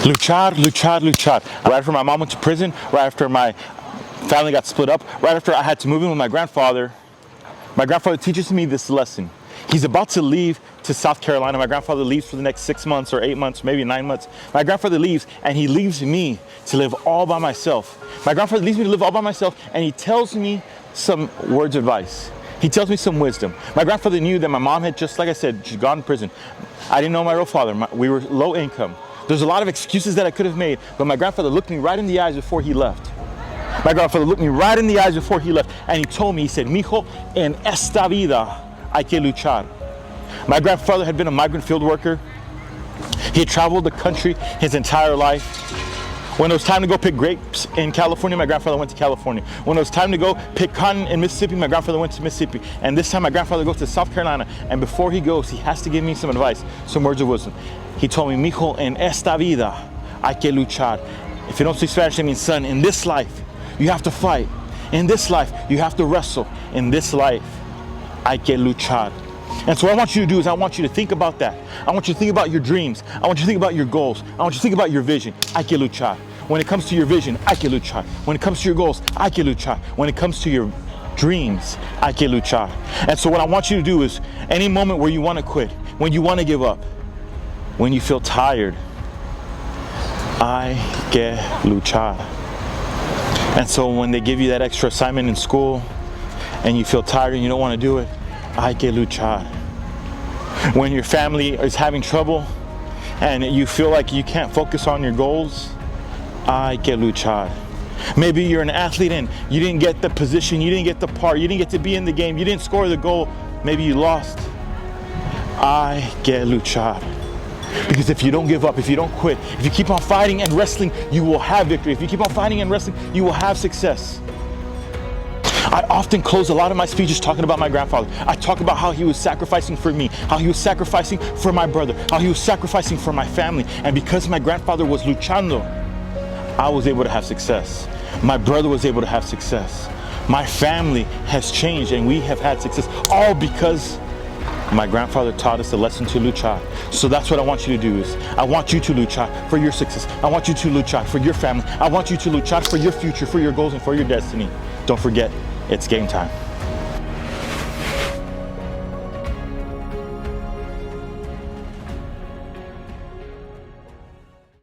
Luchar, luchar, luchar. Right after my mom went to prison, right after my family got split up, right after I had to move in with my grandfather teaches me this lesson. He's about to leave to South Carolina. My grandfather leaves for the next 6 months or 8 months, maybe 9 months. My grandfather leaves and he leaves me to live all by myself. My grandfather leaves me to live all by myself and he tells me some words of advice. He tells me some wisdom. My grandfather knew that my mom had, just like I said, she'd gone to prison. I didn't know my real father. We were low income. There's a lot of excuses that I could have made, but my grandfather looked me right in the eyes before he left. My grandfather looked me right in the eyes before he left, and he told me, he said, "Mijo, en esta vida hay que luchar." My grandfather had been a migrant field worker. He had traveled the country his entire life. When it was time to go pick grapes in California, my grandfather went to California. When it was time to go pick cotton in Mississippi, my grandfather went to Mississippi. And this time my grandfather goes to South Carolina, and before he goes, he has to give me some advice, some words of wisdom. He told me, "Mijo, en esta vida hay que luchar." If you don't speak Spanish, that means, son, in this life, you have to fight. In this life, you have to wrestle. In this life, hay que luchar. And so what I want you to do is I want you to think about that. I want you to think about your dreams. I want you to think about your goals. I want you to think about your vision. Hay que luchar. When it comes to your vision, hay que luchar. When it comes to your goals, hay que luchar. When it comes to your dreams, hay que luchar. And so what I want you to do is any moment where you want to quit, when you want to give up, when you feel tired, hay que luchar. And so when they give you that extra assignment in school and you feel tired and you don't want to do it, hay que luchar. When your family is having trouble and you feel like you can't focus on your goals, hay que luchar. Maybe you're an athlete and you didn't get the position, you didn't get the part, you didn't get to be in the game, you didn't score the goal, maybe you lost. Hay que luchar. Because if you don't give up, if you don't quit, if you keep on fighting and wrestling, you will have victory. If you keep on fighting and wrestling, you will have success. I often close a lot of my speeches talking about my grandfather. I talk about how he was sacrificing for me, how he was sacrificing for my brother, how he was sacrificing for my family. And because my grandfather was luchando, I was able to have success. My brother was able to have success. My family has changed and we have had success, all because my grandfather taught us the lesson to luchar. So that's what I want you to do is, I want you to luchar for your success. I want you to luchar for your family. I want you to luchar for your future, for your goals, and for your destiny. Don't forget, it's game time.